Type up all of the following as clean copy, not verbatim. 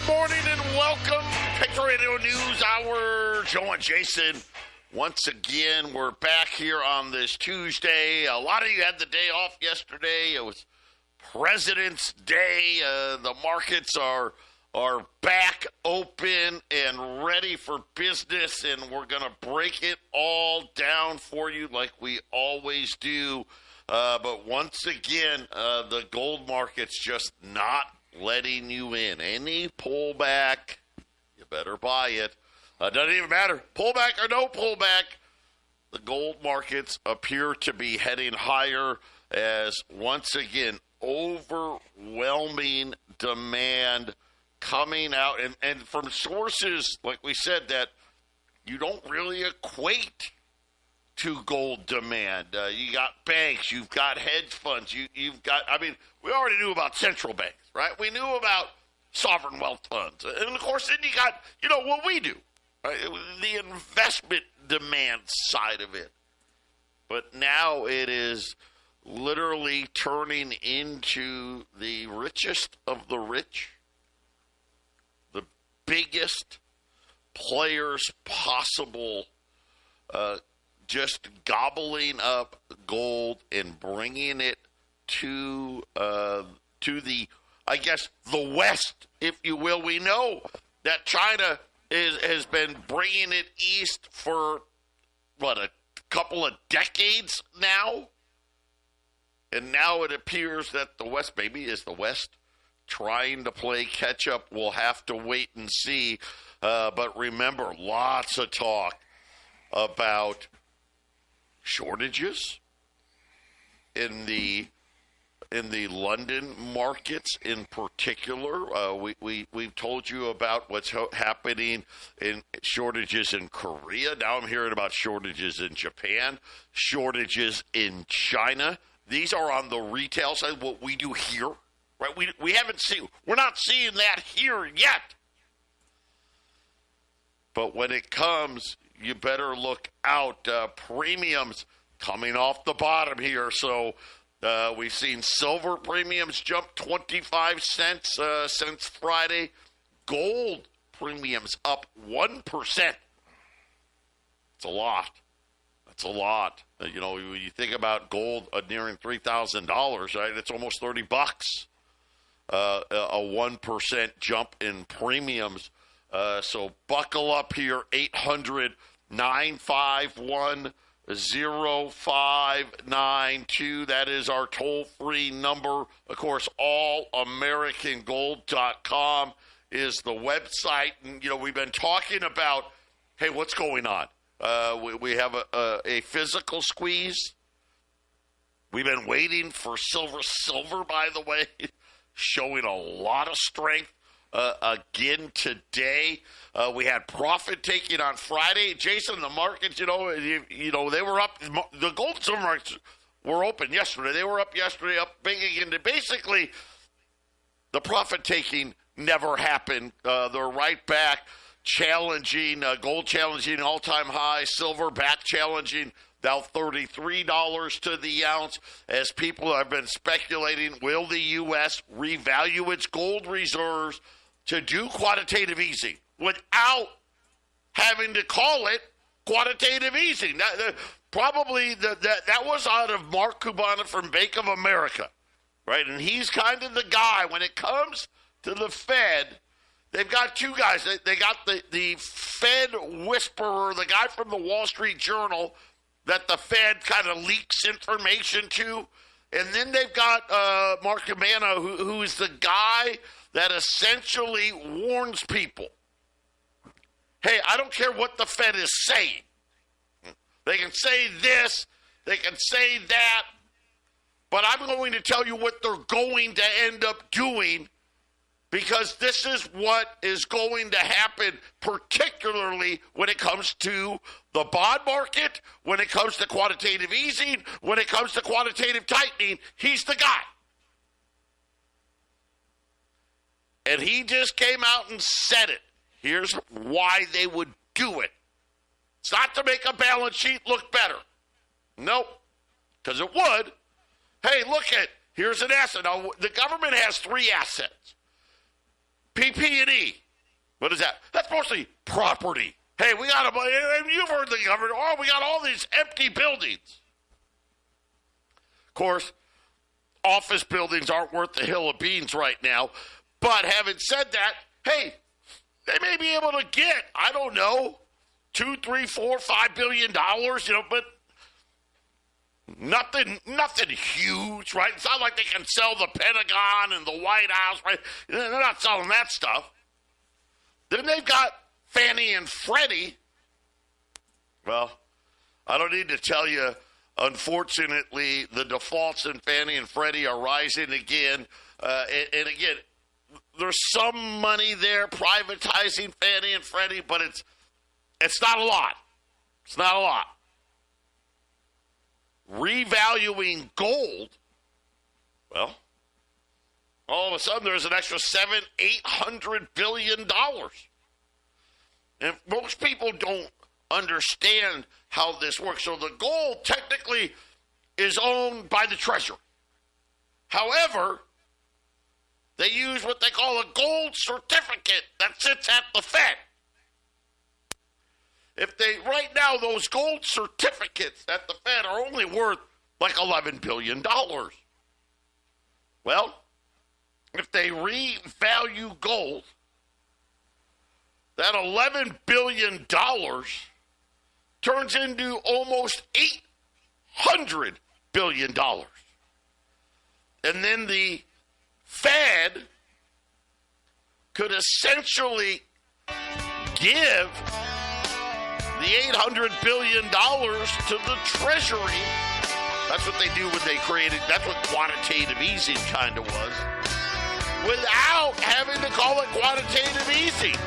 morning and welcome. Patriot News Hour. Joe and Jason. Once again, we're back here on this Tuesday. A lot of you had the day off yesterday. It was President's Day. The markets are back open and ready for business, and we're going to break it all down for you like we always do. But once again, the gold market's just not letting you in. Any pullback, you better buy it. Doesn't even matter, pullback or no pullback. The gold markets appear to be heading higher as, once again, overwhelming demand coming out. And from sources, like we said, that you don't really equate to gold demand. You got banks, you've got hedge funds, you've got, I mean, we already knew about central banks, right? We knew about sovereign wealth funds. And, of course, then you got, what we do, right? The investment demand side of it. But now it is literally turning into the richest of the rich, the biggest players possible, just gobbling up gold and bringing it to the, I guess, the West, if you will. We know that China has been bringing it east for, a couple of decades now? And now it appears that the West, maybe is the West trying to play catch up. We'll have to wait and see. But remember, lots of talk about shortages in the London markets in particular. We've told you about what's happening in shortages in Korea. Now I'm hearing about shortages in Japan, shortages in China. These are on the retail side, what we do here, right? We're not seeing that here yet. But when it comes, you better look out. Premiums coming off the bottom here. So we've seen silver premiums jump 25 cents since Friday. Gold premiums up 1%. It's a lot. That's a lot. When you think about gold nearing $3,000, right? It's almost $30. A 1% jump in premiums. So buckle up here, 800-951-0592. That is our toll-free number. Of course, allamericangold.com is the website. And, we've been talking about, hey, what's going on? We have a physical squeeze. We've been waiting for silver. Silver, by the way, showing a lot of strength. Again today, we had profit taking on Friday. Jason, the markets, they were up. The gold and silver markets were open yesterday. They were up yesterday, up big again. Basically, the profit taking never happened. They're right back, challenging gold, challenging all-time high. Silver back challenging. Now $33 to the ounce, as people have been speculating, will the U.S. revalue its gold reserves to do quantitative easing without having to call it quantitative easing? That was out of Mark Cuban from Bank of America, right? And he's kind of the guy when it comes to the Fed. They've got two guys. They got the Fed whisperer, the guy from the Wall Street Journal that the Fed kind of leaks information to. And then they've got Mark Cuban, who is the guy that essentially warns people, hey, I don't care what the Fed is saying. They can say this, they can say that, but I'm going to tell you what they're going to end up doing, because this is what is going to happen, particularly when it comes to the bond market, when it comes to quantitative easing, when it comes to quantitative tightening. He's the guy. And he just came out and said it. Here's why they would do it. It's not to make a balance sheet look better. Nope. Because it would. Hey, look here's an asset. Now, the government has three assets. PP&E. What is that? That's mostly property. Hey, we got and you've heard the government, we got all these empty buildings. Of course, office buildings aren't worth the hill of beans right now. But having said that, hey, they may be able to get, I don't know, $2, $3, $4, $5 billion, but nothing huge, right? It's not like they can sell the Pentagon and the White House, right? They're not selling that stuff. Then they've got Fannie and Freddie. Well, I don't need to tell you, unfortunately, the defaults in Fannie and Freddie are rising again. And again, there's some money there privatizing Fannie and Freddie, but it's not a lot. It's not a lot. Revaluing gold, well, all of a sudden there's an extra $800 billion. And most people don't understand how this works. So the gold technically is owned by the Treasury. However, they use what they call a gold certificate that sits at the Fed. Right now, those gold certificates at the Fed are only worth like $11 billion. Well, if they revalue gold, that $11 billion turns into almost $800 billion. And then the Fed could essentially give the $800 billion to the Treasury. That's what they do when they created, that's what quantitative easing kind of was, without having to call it quantitative easing.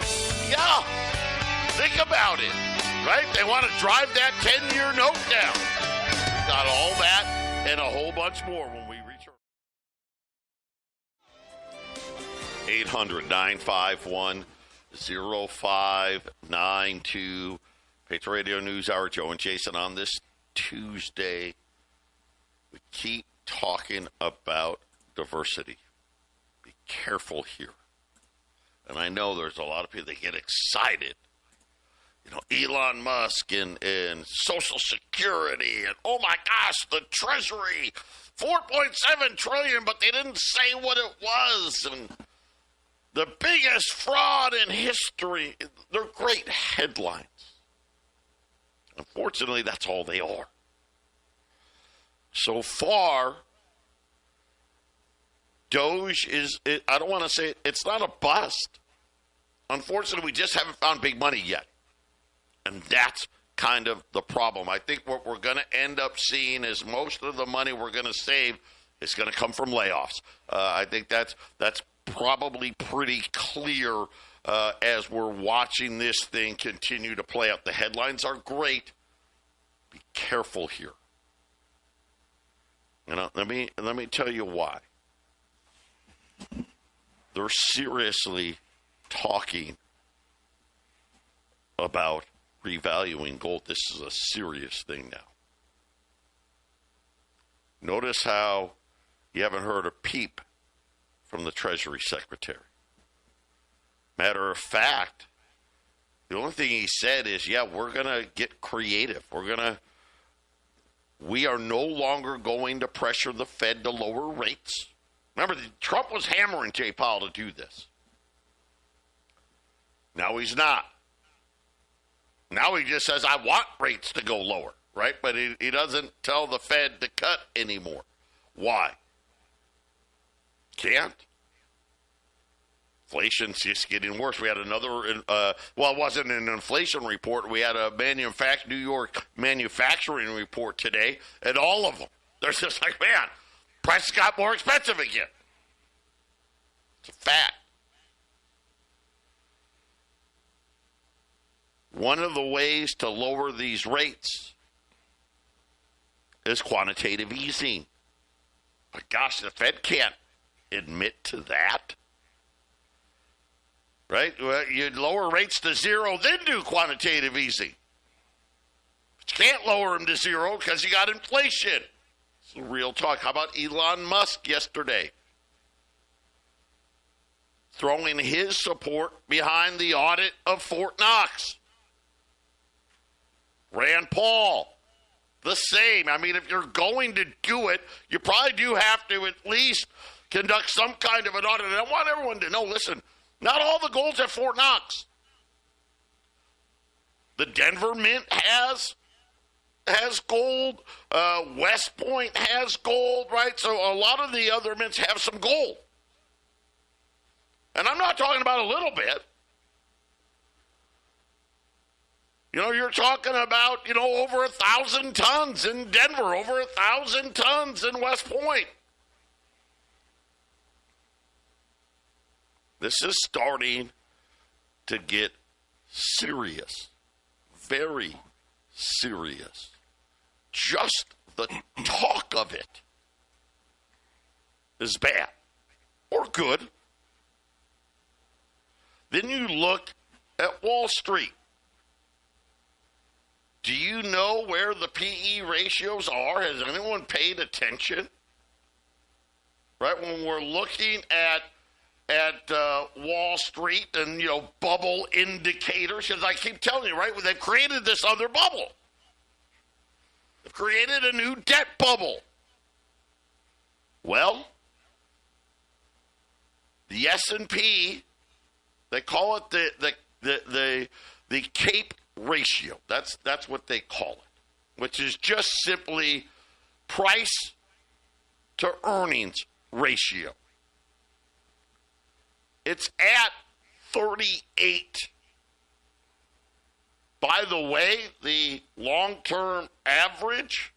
Yeah, think about it, right? They want to drive that 10-year note down. Got all that and a whole bunch more when we return. 800-951-0592. Patriot Radio News Hour, Joe and Jason on this Tuesday. We keep talking about diversity. Be careful here. And I know there's a lot of people that get excited. Elon Musk and Social Security and, oh my gosh, the Treasury, $4.7 trillion, but they didn't say what it was. And the biggest fraud in history. They're great headlines. Unfortunately, that's all they are. So far, Doge I don't want to say it's not a bust. Unfortunately, we just haven't found big money yet. And that's kind of the problem. I think what we're going to end up seeing is most of the money we're going to save is going to come from layoffs. I think that's probably pretty clear as we're watching this thing continue to play out. The headlines are great. Be careful here. Let me tell you why. They're seriously talking about revaluing gold. This is a serious thing now. Notice how you haven't heard a peep from the Treasury Secretary. Matter of fact, the only thing he said is, we're going to get creative. We are no longer going to pressure the Fed to lower rates. Remember, Trump was hammering Jay Powell to do this. Now he's not. Now he just says, I want rates to go lower, right? But he doesn't tell the Fed to cut anymore. Why? Can't. Inflation's just getting worse. We had another, it wasn't an inflation report. We had a New York manufacturing report today, and all of them, they're just like, man, prices got more expensive again. It's a fact. One of the ways to lower these rates is quantitative easing. But gosh, the Fed can't admit to that. Right? Well, you'd lower rates to zero, then do quantitative easing. But you can't lower them to zero because you got inflation. It's real talk. How about Elon Musk yesterday? throwing his support behind the audit of Fort Knox. Rand Paul, the same. I mean, if you're going to do it, you probably do have to at least conduct some kind of an audit. And I want everyone to know, listen, not all the gold's at Fort Knox. The Denver Mint has gold. West Point has gold, right? So a lot of the other mints have some gold. And I'm not talking about a little bit. You know, you're talking about, over 1,000 tons in Denver, over 1,000 tons in West Point. This is starting to get serious, very serious. Just the talk of it is bad or good. Then you look at Wall Street. Do you know where the PE ratios are? Has anyone paid attention? Right, when we're looking at Wall Street and, bubble indicators, because I keep telling you, right, they've created this other bubble. They've created a new debt bubble. Well, the S&P, they call it the CAPE ratio. That's what they call it, which is just simply price to earnings ratio. It's at 38. By the way, the long-term average,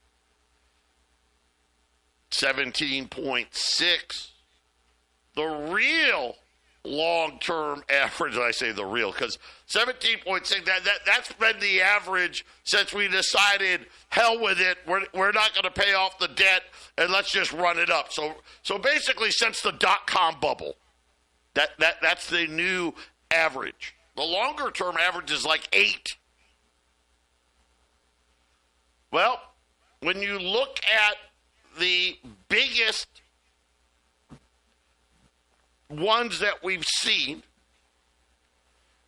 17.6. The real long-term average, I say the real, because 17.6, that's been the average since we decided, hell with it, we're not going to pay off the debt, and let's just run it up. So basically, since the dot-com bubble, that's the new average. The longer-term average is like 8. Well, when you look at the biggest ones that we've seen,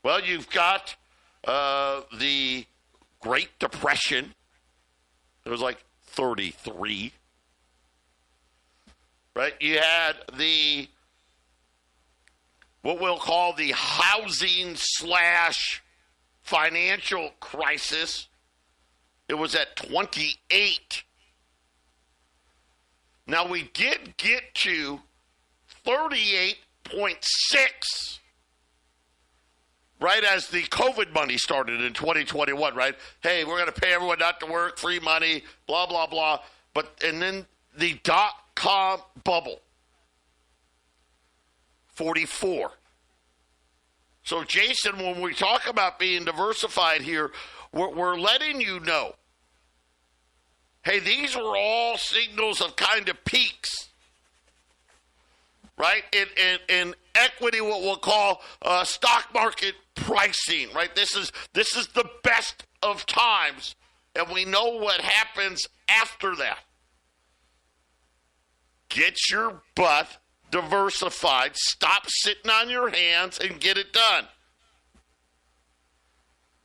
well, you've got the Great Depression. It was like 33. Right? You had what we'll call the housing / financial crisis. It was at 28. Now, we did get to 38.6, right as the COVID money started in 2021, right? Hey, we're going to pay everyone not to work, free money, blah, blah, blah. And then the dot-com bubble, 44. So, Jason, when we talk about being diversified here, we're letting you know, hey, these were all signals of kind of peaks, right? In equity, what we'll call stock market pricing, right? This is the best of times, and we know what happens after that. Get your butt diversified. Stop sitting on your hands and get it done.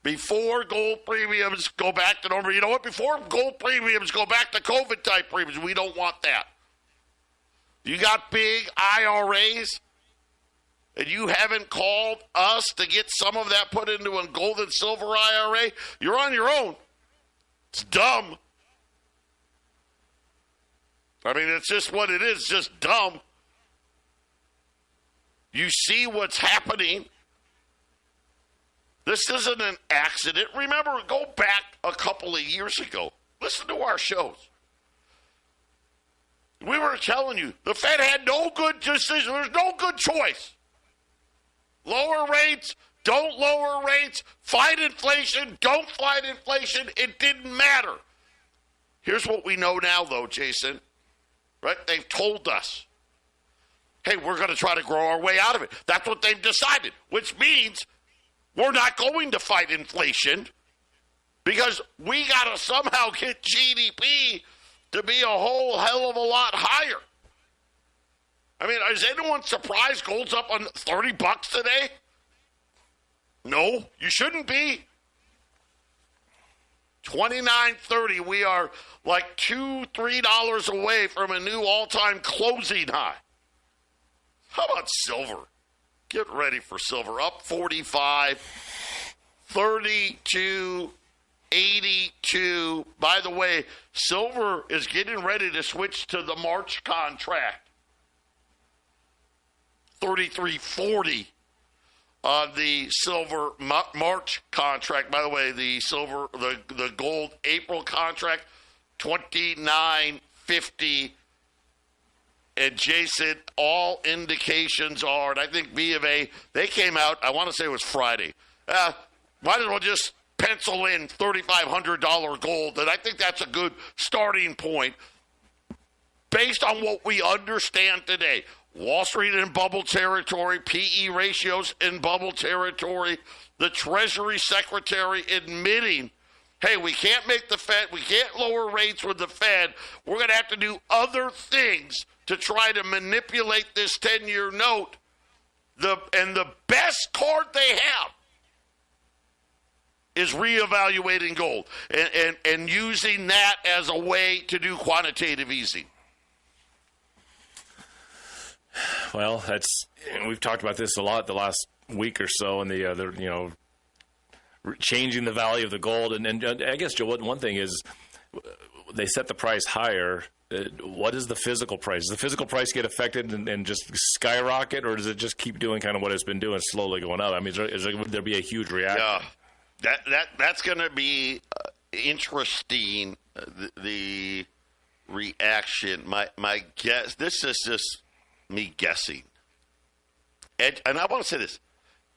Before gold premiums go back to normal, you know what? Before gold premiums go back to COVID-type premiums, we don't want that. You got big IRAs, and you haven't called us to get some of that put into a gold and silver IRA, you're on your own. It's dumb. I mean, it's just what it is, just dumb. You see what's happening. This isn't an accident. Remember, go back a couple of years ago. Listen to our shows. We were telling you, the Fed had no good decision. There's no good choice. Lower rates, don't lower rates. Fight inflation, don't fight inflation. It didn't matter. Here's what we know now, though, Jason. Right? They've told us, hey, we're going to try to grow our way out of it. That's what they've decided, which means we're not going to fight inflation because we got to somehow get GDP to be a whole hell of a lot higher. I mean, is anyone surprised gold's up on $30 today? No, you shouldn't be. $29.30. We are like $2-3 away from a new all-time closing high. How about silver? Get ready for silver. Up 45, 32, 82. By the way, silver is getting ready to switch to the March contract. 33.40 on the silver March contract. By the way, the silver, the gold April contract, 29.50. And Jason, all indications are, and I think B of A, they came out, I want to say it was Friday. Might as well just pencil in $3,500 gold, and I think that's a good starting point based on what we understand today. Wall Street in bubble territory, PE ratios in bubble territory, the Treasury Secretary admitting, hey, we can't make the Fed, we can't lower rates with the Fed, we're going to have to do other things to try to manipulate this 10-year note. And the best card they have is reevaluating gold and using that as a way to do quantitative easing. Well, we've talked about this a lot the last week or so, and the changing the value of the gold. And I guess, Joe, one thing is they set the price higher. What is the physical price? Does the physical price get affected and just skyrocket, or does it just keep doing kind of what it's been doing, slowly going up? I mean, would there be a huge reaction? Yeah, that's going to be interesting, the reaction. My guess, this is just me guessing. And I want to say this,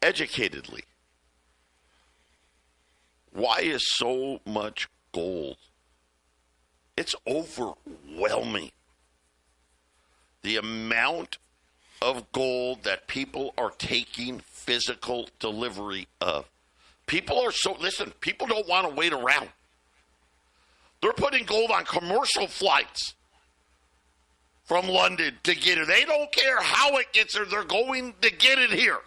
educatedly. Why is so much gold? It's overwhelming. The amount of gold that people are taking physical delivery of. People don't want to wait around. They're putting gold on commercial flights from London to get it. They don't care how it gets there. They're going to get it here.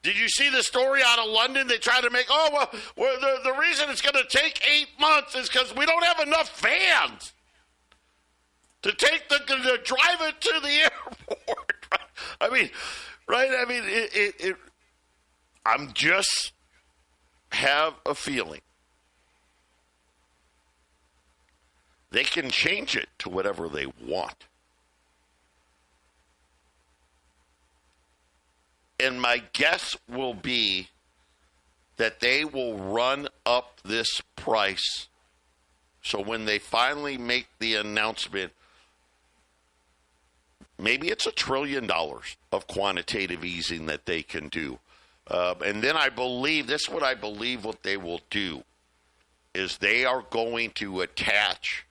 Did you see the story out of London? They tried to make, the reason it's going to take 8 months is because we don't have enough vans to drive it to the airport. I mean, right? I mean, I'm just have a feeling they can change it to whatever they want. And my guess will be that they will run up this price. So when they finally make the announcement, maybe it's $1 trillion of quantitative easing that they can do. And then I believe, this is what I believe what they will do, is they are going to attach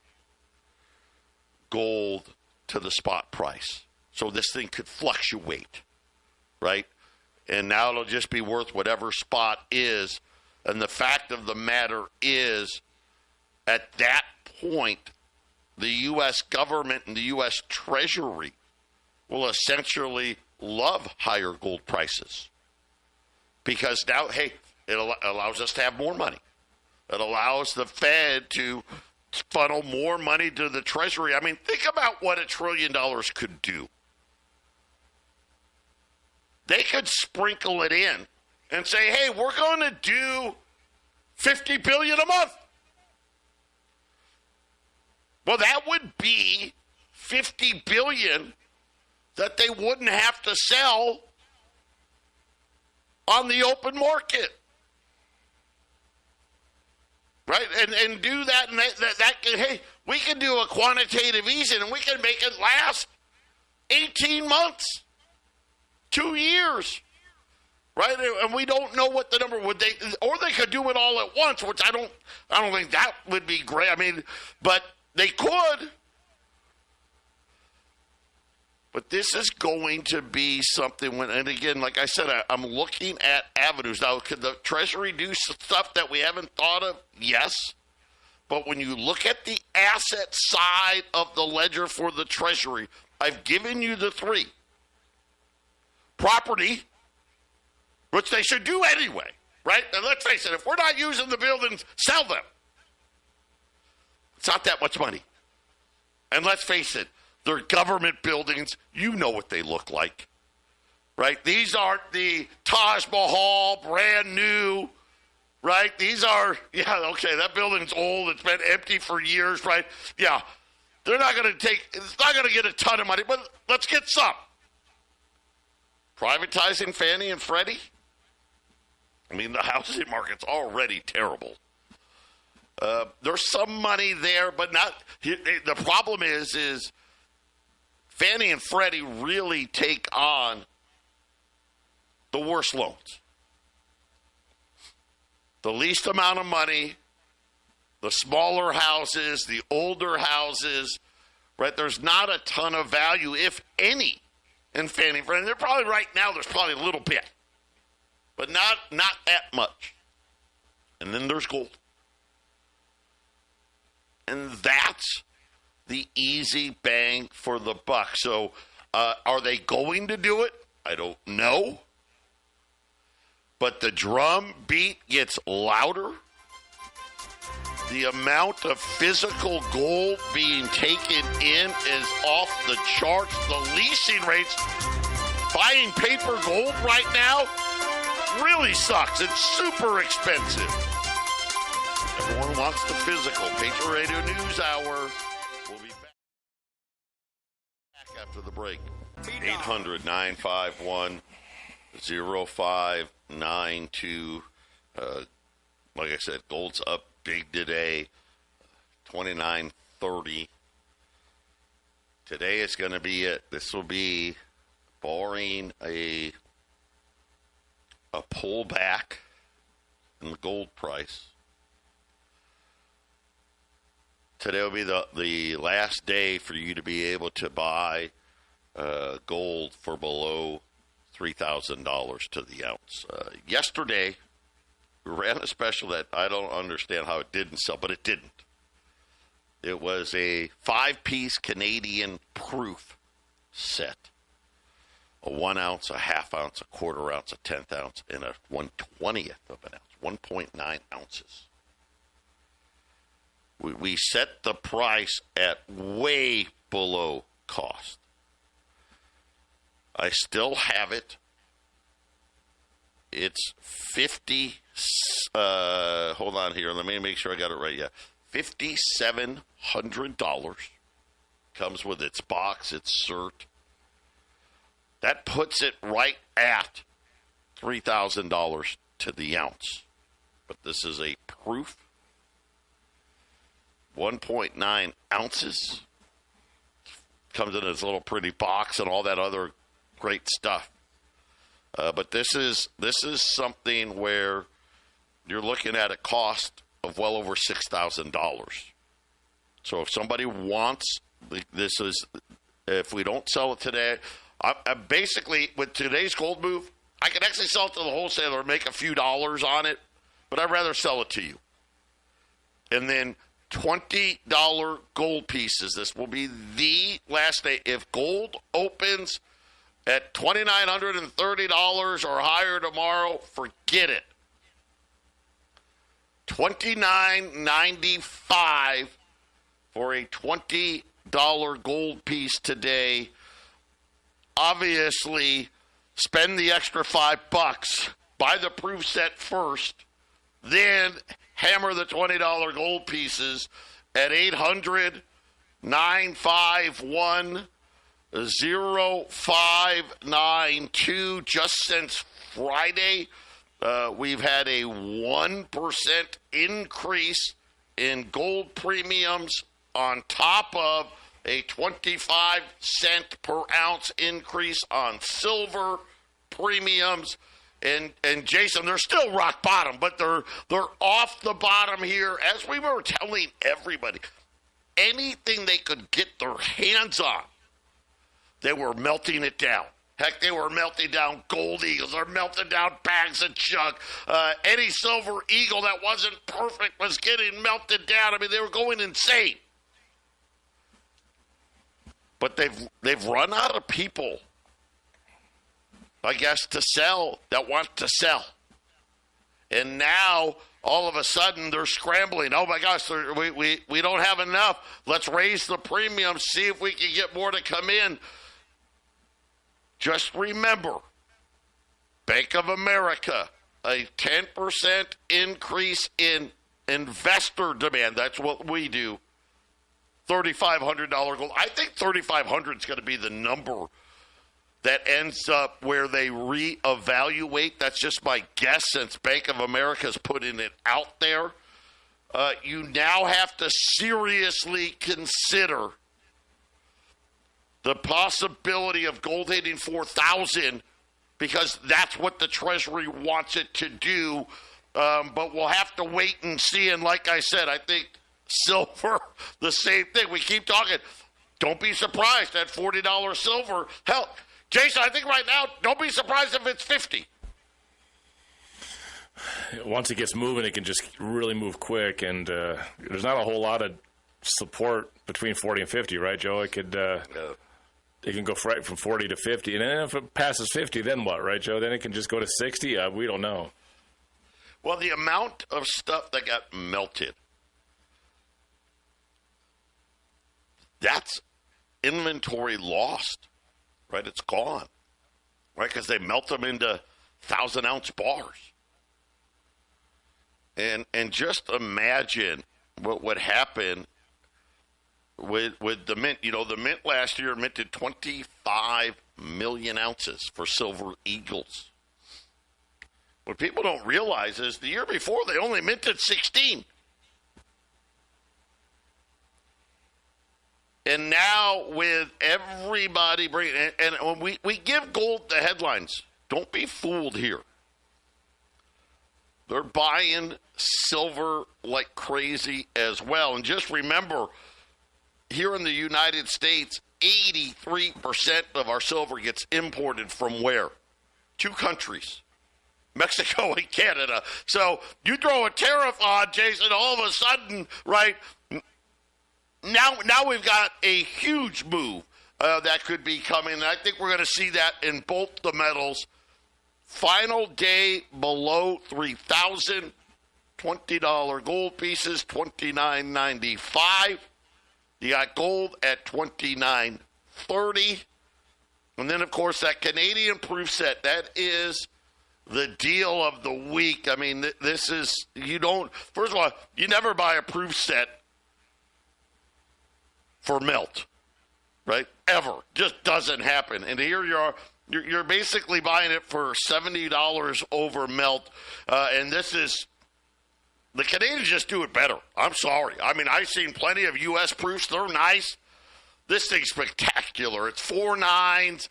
gold to the spot price. So this thing could fluctuate, right? And now it'll just be worth whatever spot is. And the fact of the matter is, at that point, the U.S. government and the U.S. Treasury will essentially love higher gold prices. Because now, hey, it allows us to have more money. It allows the Fed to funnel more money to the Treasury. I mean, think about what $1 trillion could do. They could sprinkle it in and say, hey, we're going to do $50 billion a month. Well, that would be $50 billion that they wouldn't have to sell on the open market. Right? And do that, and that can, hey, we can do a quantitative easing, and we can make it last 18 months. 2 years, right? And we don't know what the number would they, or they could do it all at once, which I don't think that would be great. I mean, but they could. But this is going to be something and again, like I said, I'm looking at avenues. Now, could the Treasury do stuff that we haven't thought of? Yes. But when you look at the asset side of the ledger for the Treasury, I've given you the three. Property, which they should do anyway, right? And let's face it, if we're not using the buildings, sell them. It's not that much money. And let's face it, they're government buildings. You know what they look like, right? These aren't the Taj Mahal, brand new, right? These are, that building's old. It's been empty for years, right? Yeah, they're not going to it's not going to get a ton of money, but let's get some. Privatizing Fannie and Freddie? I mean, the housing market's already terrible. There's some money there, but not. The problem is Fannie and Freddie really take on the worst loans. The least amount of money, the smaller houses, the older houses, right? There's not a ton of value, if any, in Fannie and Freddie. They're probably right now, there's probably a little bit, but not that much. And then there's gold. And that's the easy bang for the buck. So are they going to do it? I don't know. But the drum beat gets louder. The amount of physical gold being taken in is off the charts. The leasing rates, buying paper gold right now, really sucks. It's super expensive. Everyone wants the physical. Patriot Radio News Hour. We'll be back after the break. 800-951-0592. Like I said, gold's up big today, 29.30. Today is going to be it. This will be, barring a pullback in the gold price. Today will be the last day for you to be able to buy gold for below $3,000 to the ounce. Yesterday, we ran a special that I don't understand how it didn't sell, but it didn't. It was a 5-piece Canadian proof set. A 1 ounce, a half ounce, a quarter ounce, a 1/10 ounce, and a 1/20th of an ounce, 1.9 ounces. We set the price at way below cost. I still have it. It's hold on here. Let me make sure I got it right. Yeah, $5,700. Comes with its box, its cert. That puts it right at $3,000 to the ounce. But this is a proof. 1.9 ounces. Comes in this little pretty box and all that other great stuff. But this is something where you're looking at a cost of well over $6,000. So if somebody wants, if we don't sell it today, I basically, with today's gold move, I can actually sell it to the wholesaler and make a few dollars on it, but I'd rather sell it to you. And then $20 gold pieces. This will be the last day. If gold opens at $2,930 or higher tomorrow, forget it. $29.95 for a $20 gold piece today. Obviously, spend the extra $5. Buy the proof set first, then hammer the $20 gold pieces at 800-951-0592. Just since Friday, we've had a 1% increase in gold premiums on top of a 25-cent per ounce increase on silver premiums. And Jason, they're still rock bottom, but they're off the bottom here. As we were telling everybody, anything they could get their hands on, they were melting it down. Heck, they were melting down gold eagles. They're melting down bags of junk. Any silver eagle that wasn't perfect was getting melted down. I mean, they were going insane. but they've run out of people, I guess, to sell that want to sell. And now, all of a sudden, they're scrambling. Oh, my gosh, we don't have enough. Let's raise the premium, see if we can get more to come in. Just remember, Bank of America, a 10% increase in investor demand. That's what we do. $3,500 gold. I think 3,500 is going to be the number that ends up where they reevaluate. That's just my guess, since Bank of America's putting it out there. You now have to seriously consider the possibility of gold hitting 4,000, because that's what the Treasury wants it to do. But we'll have to wait and see. And like I said, I think silver, the same thing. We keep talking. Don't be surprised at $40 silver. Hell, Jason, I think right now, don't be surprised if it's 50. Once it gets moving, it can just really move quick. And there's not a whole lot of support between 40 and 50, right, Joe? It could... It can go right from 40 to 50. And then if it passes 50, then what, right, Joe? Then it can just go to 60? We don't know. Well, the amount of stuff that got melted, that's inventory lost, right? It's gone, right? Because they melt them into 1,000-ounce bars. And just imagine what would happen with the mint. You know, the mint last year minted 25 million ounces for Silver Eagles. What people don't realize is the year before they only minted 16. And now with everybody bringing, and when we give gold the headlines, don't be fooled here. They're buying silver like crazy as well. And just remember, here in the United States, 83% of our silver gets imported from where? 2 countries, Mexico and Canada. So you throw a tariff on, Jason, all of a sudden, right, now we've got a huge move that could be coming. And I think we're going to see that in both the metals. Final day below 3,000, $20 gold pieces, $29.95. You got gold at $29.30. And then, of course, that Canadian proof set, that is the deal of the week. I mean, this is, first of all, you never buy a proof set for melt, right? Ever. Just doesn't happen. And here you are, you're basically buying it for $70 over melt. And this is, the Canadians just do it better. I'm sorry. I mean, I've seen plenty of U.S. proofs. They're nice. This thing's spectacular. It's 4 nines.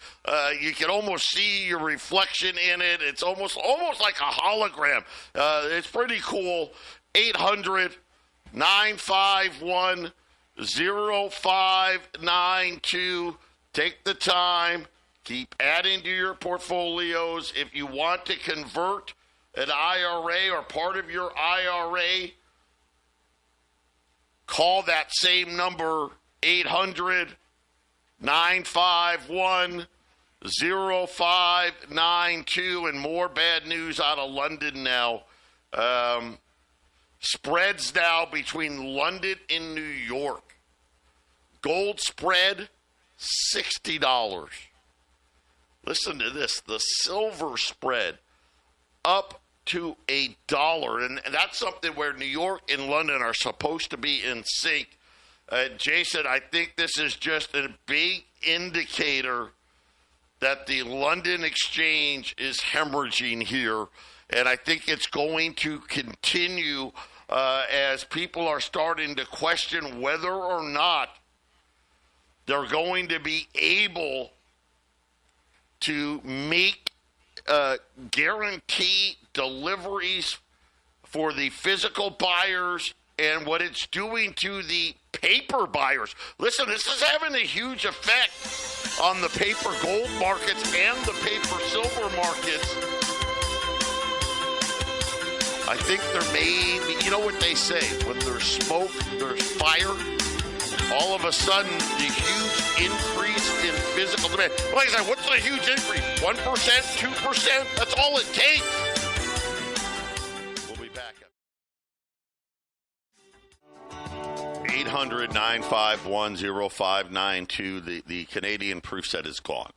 You can almost see your reflection in it. It's almost like a hologram. It's pretty cool. 800-951-0592. Take the time. Keep adding to your portfolios. If you want to convert an IRA or part of your IRA, call that same number, 800-951-0592. And more bad news out of London now. Spreads now between London and New York. Gold spread, $60. Listen to this. The silver spread up to $1. And that's something where New York and London are supposed to be in sync. Jason, I think this is just a big indicator that the London exchange is hemorrhaging here. And I think it's going to continue as people are starting to question whether or not they're going to be able to make guarantee deliveries for the physical buyers and what it's doing to the paper buyers. Listen, this is having a huge effect on the paper gold markets and the paper silver markets. I think there may be, you know what they say, when there's smoke, there's fire. all of a sudden, the huge increase in physical demand. Like I said, what's the huge increase? 1%, 2%? That's all it takes. We'll be back. 800-951-0592. The Canadian proof set is gone.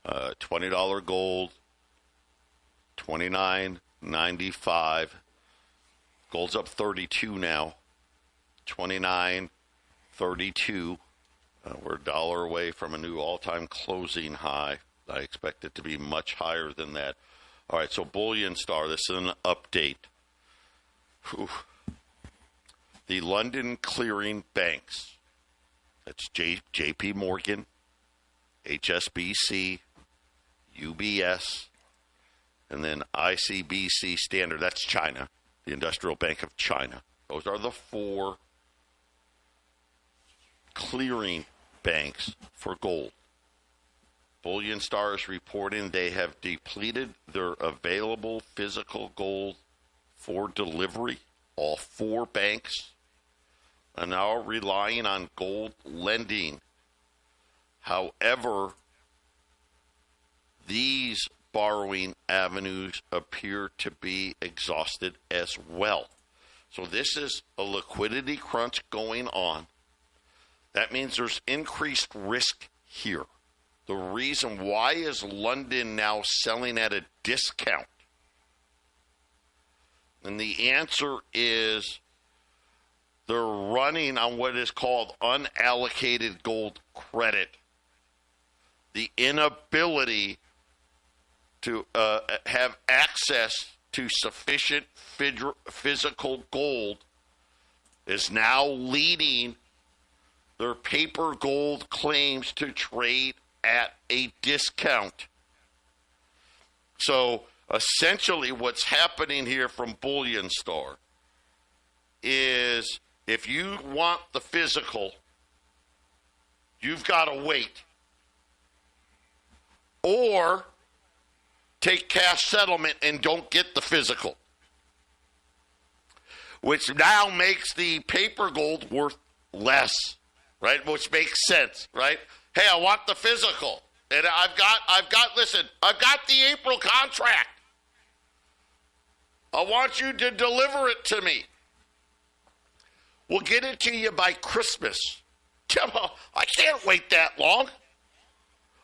$20 gold, $29.95. Gold's up 32 now. 29.32. We're $1 away from a new all-time closing high. I expect it to be much higher than that. All right, so Bullion Star, this is an update. Whew. The London clearing banks, that's JP Morgan, HSBC, UBS, and then ICBC Standard, that's China, the Industrial Bank of China. Those are the 4 clearing banks for gold. Bullion Star is reporting they have depleted their available physical gold for delivery. All 4 banks are now relying on gold lending. However, these borrowing avenues appear to be exhausted as well. So this is a liquidity crunch going on. That means there's increased risk here. The reason why is London now selling at a discount? And the answer is they're running on what is called unallocated gold credit. The inability to have access to sufficient physical gold is now leading their paper gold claims to trade at a discount. So essentially what's happening here from Bullion Star is if you want the physical, you've got to wait. Or take cash settlement and don't get the physical, which now makes the paper gold worth less, right? Which makes sense, right? Hey, I want the physical, and I've got the April contract. I want you to deliver it to me. We'll get it to you by Christmas. I can't wait that long.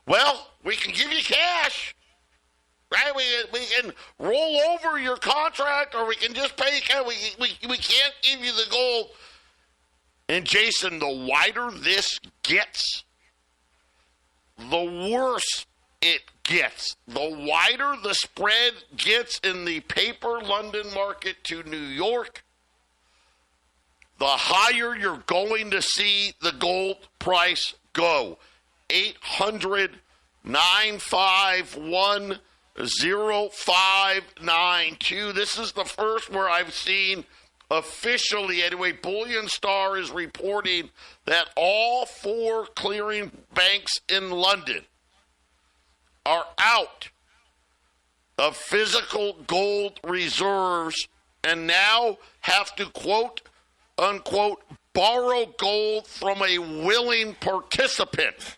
Well, we can give you cash. Right, we can roll over your contract, or we can just pay. We can't give you the gold. And Jason, the wider this gets, the worse it gets. The wider the spread gets in the paper London market to New York, the higher you're going to see the gold price go. 800-951-0592. This is the first where I've seen officially, anyway, Bullion Star is reporting that all 4 clearing banks in London are out of physical gold reserves and now have to, quote, unquote, borrow gold from a willing participant.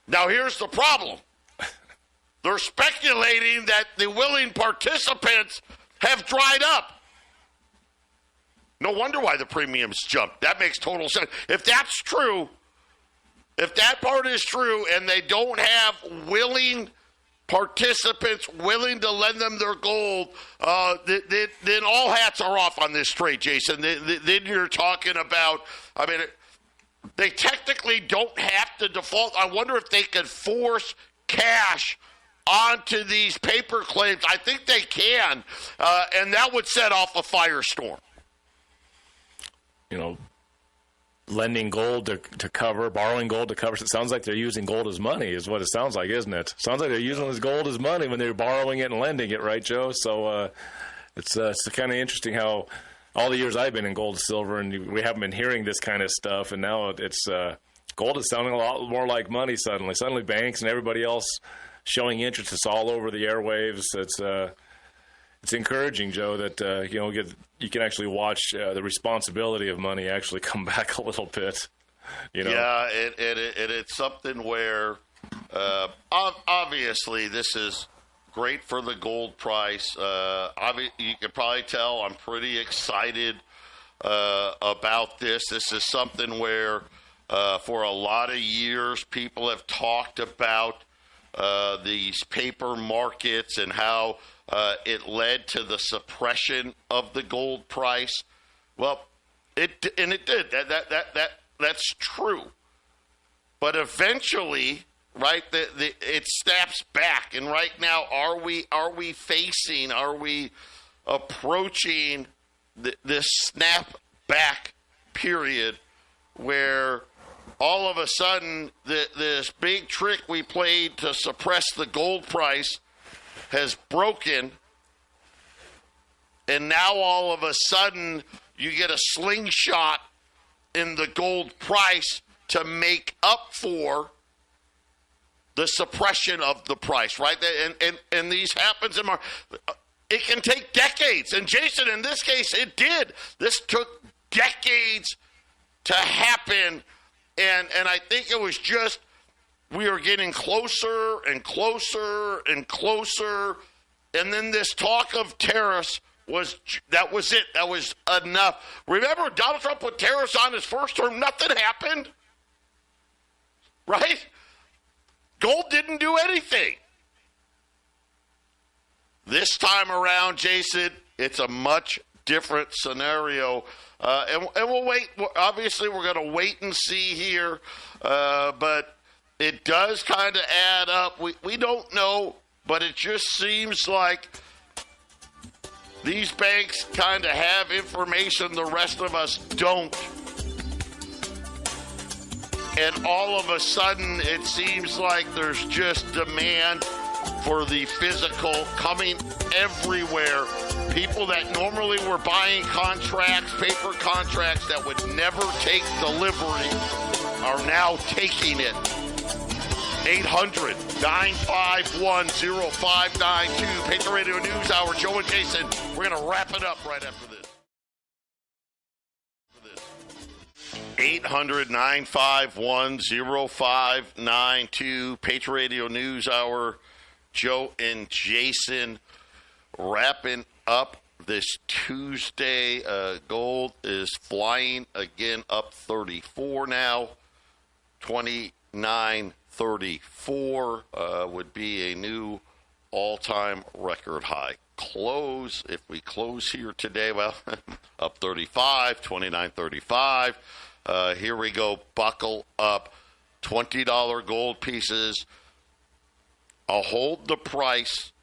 Now, here's the problem. They're speculating that the willing participants have dried up. No wonder why the premiums jumped. That makes total sense. If that's true, if that part is true and they don't have willing participants willing to lend them their gold, then all hats are off on this trade, Jason. Then you're talking about, I mean, they technically don't have to default. I wonder if they could force cash onto these paper claims. I think they can, and that would set off a firestorm. You know, lending gold to cover, borrowing gold to cover. It sounds like they're using gold as money is what it sounds like, isn't it? Sounds like they're using this gold as money when they're borrowing it and lending it, right, Joe? So it's kind of interesting how all the years I've been in gold and silver, and we haven't been hearing this kind of stuff, and now it's gold is sounding a lot more like money suddenly. Suddenly banks and everybody else showing interest. It's all over the airwaves. It's encouraging, Joe, that you can actually watch the responsibility of money actually come back a little bit. Yeah, it's something where obviously this is great for the gold price. You can probably tell I'm pretty excited about this. This is something where for a lot of years people have talked about these paper markets and how it led to the suppression of the gold price. Well, it did. That's true. But eventually, right, it snaps back. And right now, are we approaching this snap back period where all of a sudden this big trick we played to suppress the gold price has broken, and now all of a sudden you get a slingshot in the gold price to make up for the suppression of the price, right? And these happens in it can take decades. And Jason, in this case, it did. This took decades to happen. And I think it was just we were getting closer and closer and closer. And then this talk of tariffs was it. That was enough. Remember, Donald Trump put tariffs on his first term. Nothing happened. Right? Gold didn't do anything. This time around, Jason, it's a much different scenario. And we'll wait. Obviously, we're going to wait and see here. But it does kind of add up. We don't know, but it just seems like these banks kind of have information the rest of us don't. And all of a sudden, it seems like there's just demand for the physical coming everywhere. People that normally were buying contracts, paper contracts that would never take delivery are now taking it. 800-951-0592. Patriot Radio News Hour. Joe and Jason. We're going to wrap it up right after this. 800-951-0592. Patriot Radio News Hour. Joe and Jason wrapping up this Tuesday. Gold is flying again, up 34 now. 29.34 would be a new all-time record high. Close, if we close here today, well, up 35, 29.35. Here we go, buckle up. $20 gold pieces. I'll hold the price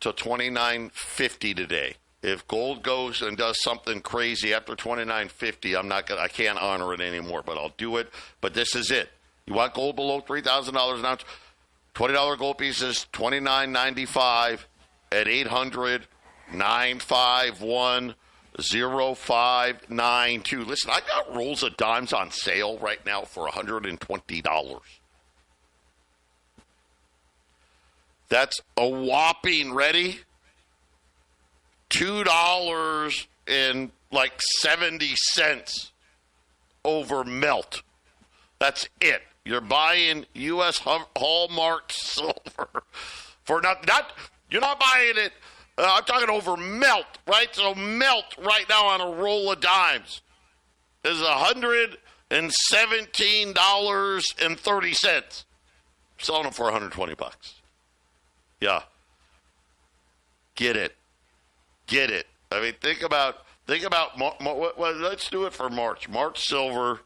to $29.50 today. If gold goes and does something crazy after $29.50, I can't honor it anymore, but I'll do it. But this is it. You want gold below $3,000 an ounce? $20 gold pieces, $29.95 at 800-951-0592. Listen, I got rolls of dimes on sale right now for $120. That's a whopping, ready? $2.70 over melt. That's it. You're buying U.S. hallmark silver for not you're not buying it. I'm talking over melt, right? So melt right now on a roll of dimes is $117.30. Selling them for $120. Yeah. Get it. I mean, think about. Well, let's do it for March. March silver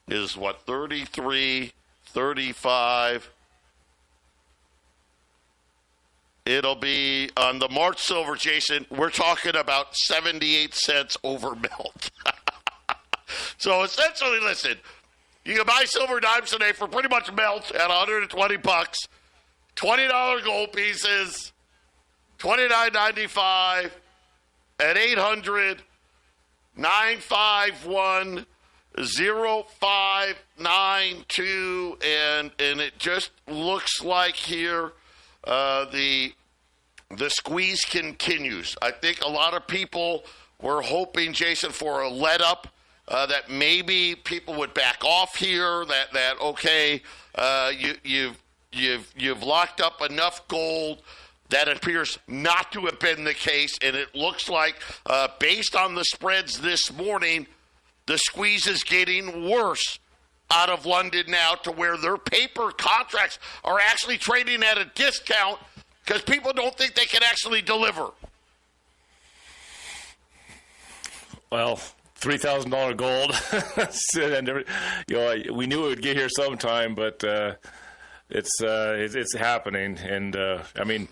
is what, 33, 35. It'll be on the March silver, Jason. We're talking about 78 cents over melt. So essentially, listen, you can buy silver dimes today for pretty much melt at $120. $20 gold pieces, $29.95 at 800-951-0592, and it just looks like here the squeeze continues. I think a lot of people we're hoping, Jason, for a let up. That maybe people would back off here. That okay, you've locked up enough gold. That appears not to have been the case, and it looks like, based on the spreads this morning, the squeeze is getting worse out of London now to where their paper contracts are actually trading at a discount because people don't think they can actually deliver. Well, $3,000 gold, and we knew it would get here sometime, but it's happening. And I mean,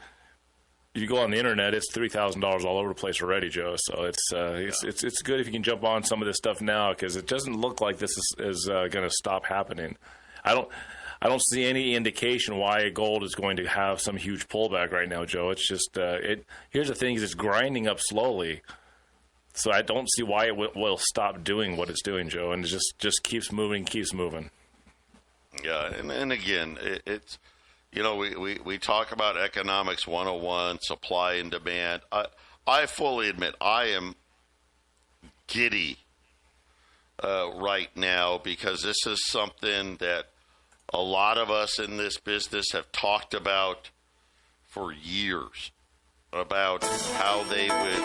you go on the internet, it's $3,000 all over the place already, Joe. So it's good if you can jump on some of this stuff now because it doesn't look like this is going to stop happening. I don't see any indication why gold is going to have some huge pullback right now, Joe. It's just here's the thing: is it's grinding up slowly. So I don't see why it will stop doing what it's doing, Joe, and it just keeps moving. Yeah, and again, it's we talk about economics 101, supply and demand. I fully admit I am giddy right now because this is something that a lot of us in this business have talked about for years, about how they would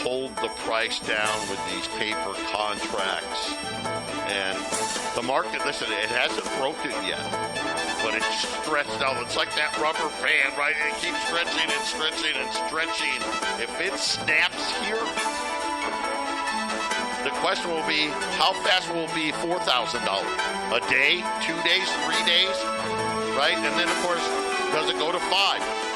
hold the price down with these paper contracts. And the market, listen, it hasn't broken yet, but it's stretched out. It's like that rubber band, right? It keeps stretching and stretching and stretching. If it snaps here, the question will be, how fast will it be $4,000? A day, 2 days, 3 days, right? And then, of course, does it go to 5?